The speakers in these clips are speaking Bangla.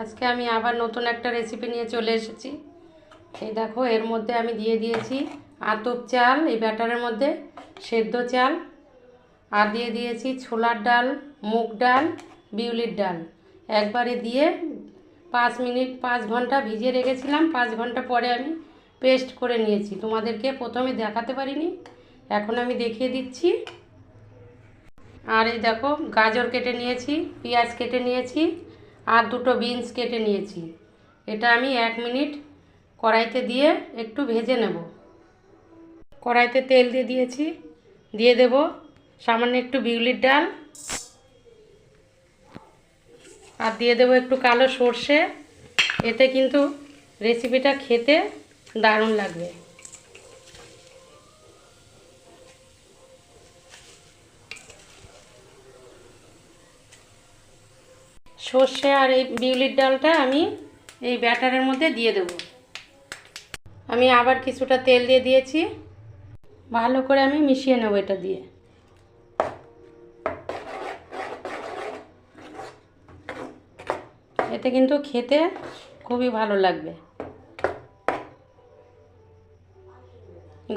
আজকে আমি আবার নতুন একটা রেসিপি নিয়ে চলে এসেছি। এই দেখো, এর মধ্যে আমি দিয়ে দিয়েছি আতপ চাল, এই ব্যাটারের মধ্যে সেদ্ধ চাল, আর দিয়ে দিয়েছি ছোলার ডাল, মুগ ডাল, বিউলির ডাল। একবারে দিয়ে 5 ঘন্টা ভিজিয়ে রেখেছিলাম। 5 ঘন্টা পরে আমি পেস্ট করে নিয়েছি। তোমাদেরকে প্রথমে দেখাতে পারিনি, এখন আমি দেখিয়ে দিচ্ছি। আর এই দেখো, গাজর কেটে নিয়েছি, পেঁয়াজ কেটে নিয়েছি, আর দুটো বিনস কেটে নিয়েছি। এটা আমি 1 মিনিট কড়াইতে দিয়ে একটু ভেজে নেব। কড়াইতে তেল দিয়ে দিয়েছি, দিয়ে দেব সামান্য একটু বিউলির ডাল, আর দিয়ে দেব একটু কালো সর্ষে। এতে কিন্তু রেসিপিটা খেতে দারুণ লাগবে। সর্ষে আর এই বিউলির ডালটা আমি এই ব্যাটারের মধ্যে দিয়ে দেব। আমি আবার কিছুটা তেল দিয়ে দিয়েছি, ভালো করে আমি মিশিয়ে নেব এটা দিয়ে। এতে কিন্তু খেতে খুবই ভালো লাগবে।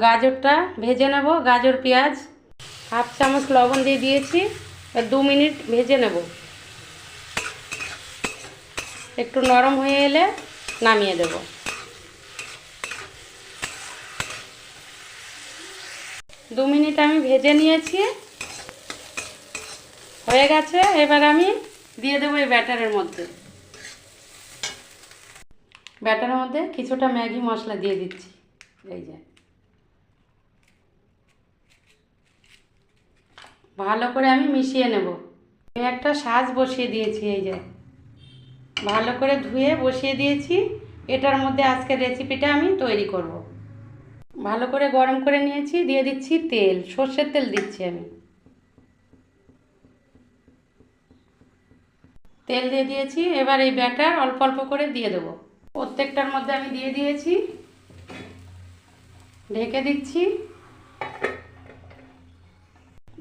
গাজরটা ভেজে নেব, গাজর পেঁয়াজ। 1/2 চামচ লবণ দিয়ে দিয়েছি, 2 মিনিট ভেজে নেব। একটু নরম হয়ে এলে নামিয়ে দেব। দু মিনিট আমি ভেজে নিয়েছি, হয়ে গেছে। এবার আমি দিয়ে দেবো এই ব্যাটারের মধ্যে। ব্যাটারের মধ্যে কিছুটা ম্যাগি মশলা দিয়ে দিচ্ছি। এই যে, ভালো করে আমি মিশিয়ে নেব। আমি একটা সাজ বসিয়ে দিয়েছি, এই যে ভালো করে ধুয়ে বসিয়ে দিয়েছি। এটার মধ্যে আজকের রেসিপিটা আমি তৈরি করব। ভালো করে গরম করে নিয়েছি, দিয়ে দিচ্ছি তেল, সর্ষের তেল দিচ্ছি আমি। তেল দিয়ে দিয়েছি, এবার এই ব্যাটার অল্প অল্প করে দিয়ে দেবো। প্রত্যেকটার মধ্যে আমি দিয়ে দিয়েছি, ঢেকে দিচ্ছি।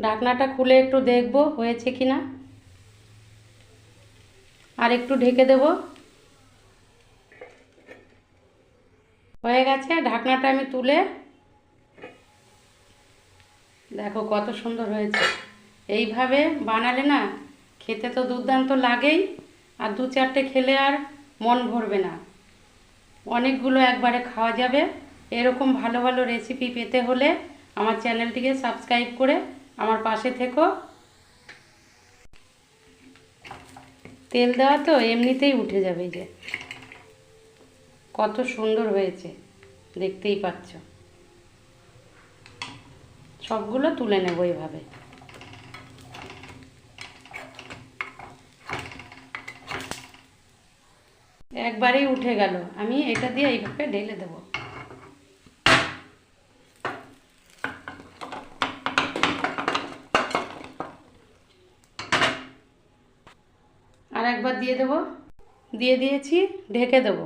ঢাকনাটা খুলে একটু দেখব হয়েছে কি না, আর একটু ঢেকে দেব। হয়ে গেছে। ঢাকনাটা আমি তুলে দেখো কত সুন্দর হয়েছে। এইভাবে বানালে না খেতে তো দুর্দান্ত লাগেই, আর 2-4টে খেলে আর মন ভরবে না, অনেকগুলো একবারে খাওয়া যাবে। এরকম ভালো ভালো রেসিপি পেতে হলে আমার চ্যানেলটিকে সাবস্ক্রাইব করে আমার পাশে থেকো। তেল দেওয়া তো এমনিতেই উঠে যাবে। যে কত সুন্দর হয়েছে দেখতেই পাচ্ছ। সবগুলো তুলে নেব এইভাবে। একবারেই উঠে গেল। আমি এটা দিয়ে এইভাবে ঢেলে দেব। আর একবার দিয়ে দেব, দিয়ে দিয়েছি, ঢেকে দেব।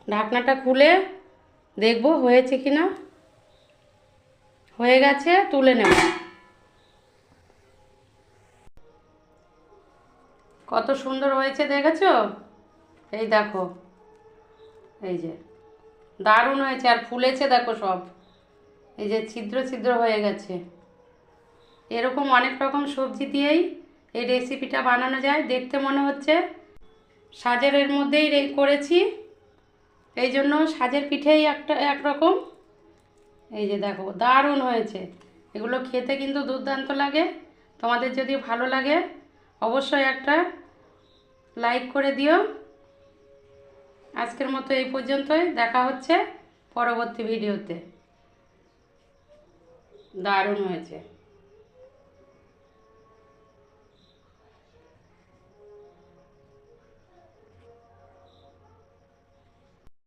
ঢাকনাটা খুলে দেখব হয়েছে কি না। হয়ে গেছে, তুলে নেব। কত সুন্দর হয়েছে দেখেছো? এই দেখো, এই যে দারুণ হয়েছে। আর ফুলেছে দেখো সব, এই যে ছিদ্র ছিদ্র হয়ে গেছে। এরকম অনেক রকম সবজি দিয়েই এই রেসিপিটা বানানো যায়। দেখতে মনে হচ্ছে সাজের এর মধ্যেই করেছি, এই জন্য সাজের পিঠেই একরকম। এই যে দেখো, দারুণ হয়েছে। এগুলো খেতে কিন্তু দুর্দান্ত লাগে। তোমাদের যদি ভালো লাগে অবশ্যই একটা লাইক করে দিও। আজকের মতো এই পর্যন্তই, দেখা হচ্ছে পরবর্তী ভিডিওতে। দারুণ হয়েছে।